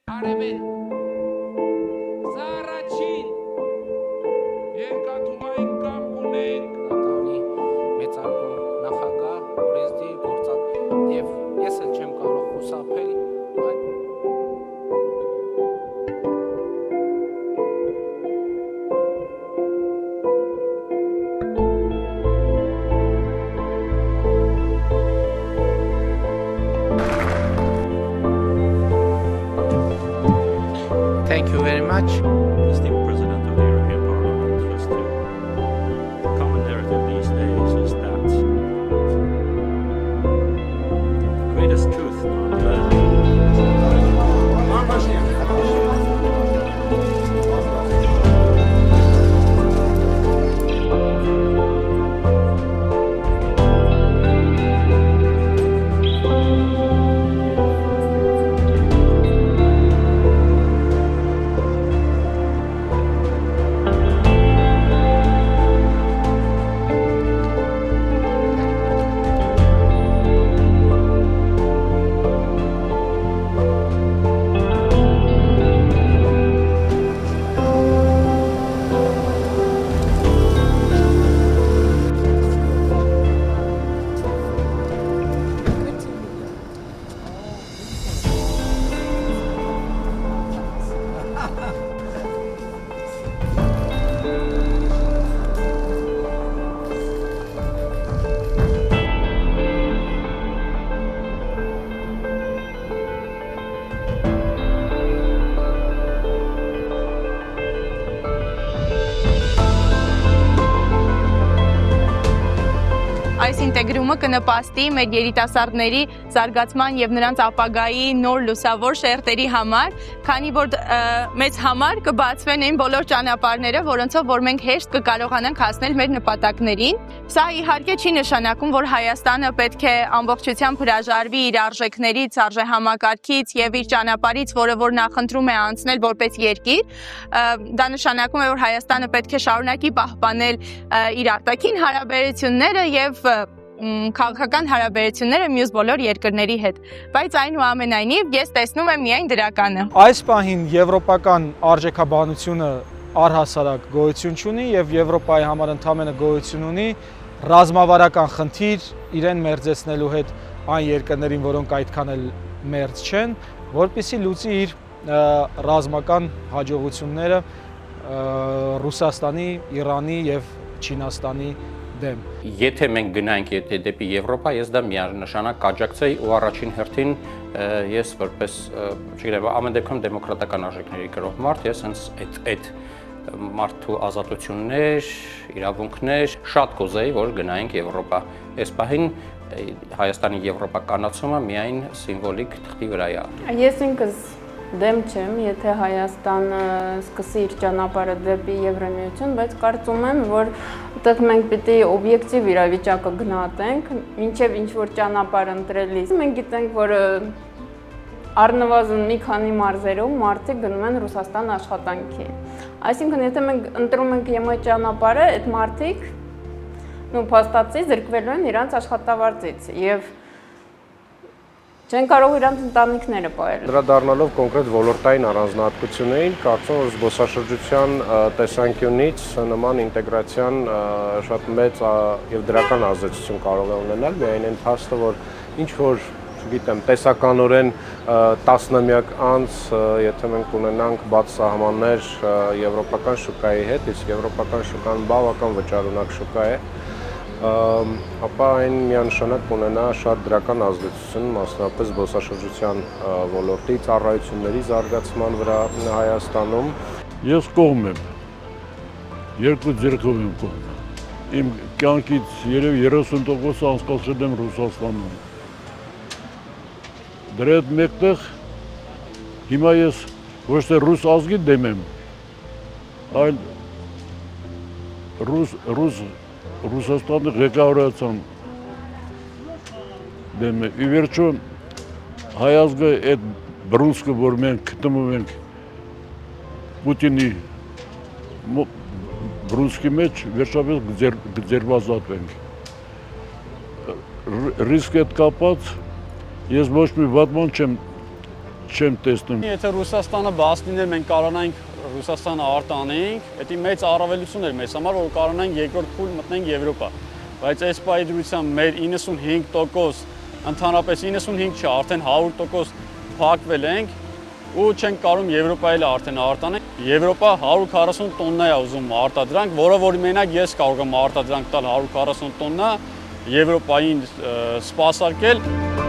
Արևել Զառաչին երկաթուղային կապ ունենք Նատանի մեծարգո նախագահ օրենսդիր գործած եւ ես էլ չեմ կարող խուսափել Thank you very much. Esteemed President of the European Parliament, just the common narrative these days is that the greatest truth Այս ինտեգրումը կնպաստի մեր երիտասարդների զարգացման եւ նրանց ապագայի նոր լուսավոր շերտերի համար, քանի որ մեզ համար կբացվեն այն բոլոր ճանապարհները, որոնցով որ մենք հեշտ կկարողանանք հասնել մեր նպատակներին։ Սա իհարկե չի նշանակում, որ Հայաստանը պետք է ամբողջությամբ հրաժարվի իր արժեքներից, արժեհամակարգից եւ իր ճանապարհից, որը որ նախընտրում է անցնել որպես երկիր։ Դա նշանակում է, որ Հայաստանը պետք է շարունակի պահպանել իր արտաքին հարաբերությունները եւ քաղաքական հարաբերությունները մյուս բոլոր երկրների հետ, բայց այնուամենայնիվ ես տեսնում եմ միայն դրականը։ Այս պահին եվրոպական արժեքաբանությունը առհասարակ գոյություն չունի եւ Եվրոպայի համար ընդհանրապես գոյություն ունի ռազմավարական խնդիր իրեն մերձեցնելու հետ այն երկրներին, որոնք այդքան էլ մերձ չեն, որպեսզի լուծի իր ռազմական հաջողությունները Ռուսաստանի, Իրանի եւ Չինաստանի դեմ։ Եթե մենք գնանք դեպի Եվրոպա, ես դա միանշանակ կաջակցեի ու առաջին հերթին ես որպես, չգիտեմ, ամեն դեպքում դեմոկրատական արժեքների կրող մարդ, ես հենց այդ մարդու ազատություններ, իրավունքներ շատ կուզեի, որ գնայինք Եվրոպա։ Այս պահին Հայաստանի եվրոպականացումը միայն սիմվոլիկ թղթի վրա է։ Ես ինքս դեմ չեմ, եթե Հայաստանը սկսի իր ճանապարհը դեպի Եվրամիություն, բայց կարծում եմ, որ այդտեղ մենք պիտի օբյեկտիվ իրավիճակը գնահատենք, մինչև ինչ-որ ճանապարհ ընտրելիս։ Մենք գիտենք, որ առնվազն մի քանի մարզերում մարդիկ գնում են Ռուսաստան աշխատանքի։ Այսինքն, եթե մենք ընտրում ենք ԵՄ ճանապարհը, այդ մարդիկ փաստացի զրկվելու են իրանց աշխատավարձից եւ չեն կարող իրանց ընտանիքները պահել։ Դրադառնալով կոնկրետ ոլորտային առանձնահատկություններին, կարծում եմ, որ զբոսաշրջության տեսանկյունից նման ինտեգրացիան շատ մեծ եւ դրական ազդեցություն կարող է ունենալ, միայն այն փաստը, որ ինչ որ, չգիտեմ, տեսականորեն տասնամյակ անց, եթե մենք ունենանք բաց սահմաններ եվրոպական շուկայի հետ, իսկ եվրոպական շուկան բավական վճարունակ շուկա է, ապա այն միանշանակ կունենա շատ դրական ազդեցություն, մասնավորապես զբոսաշրջության ոլորտի ծառայությունների զարգացման վրա Հայաստանում։ Ես կողմ եմ, երկու ձեռքով եմ կողմ։ Իմ կյանքից երևի 30% անցկացրել եմ Ռուսաստանում։ Դրա հետ մեկտեղ հիմա ես ոչ թե ռուս ազգի դեմ եմ, այլ Ռուսաստանի ղեկավարության դեմ է։ Ի վերջո հայ ազգը այդ բռունցքը, որ մենք գտնվում ենք Պուտինի բռունցքի մեջ, վերջապես կձերբազատվենք։ Ռիսկի հետ կապած ես ոչ մի վատ բան չեմ չեմ տեսնում։ Եթե Ռուսաստանը բաց լիներ, մենք կարողանայինք Ռուսաստանը արտանենք, դա մեծ առավելություն էր մեզ համար, որ կարողանանք երկրորդ փուլ մտնենք Եվրոպա։ Բայց այս պայծրությամբ մեր 95%, ընդհանրապես 95 չէ, արդեն 100% փակվել ենք ու չենք կարող Եվրոպայել արդեն արտանենք։ Եվրոպա 140 տոննա է ուզում արտադրանք, որը որ մենակ ես կարող եմ արտադրանք տալ 140 տոննա Եվրոպային սպասարկել։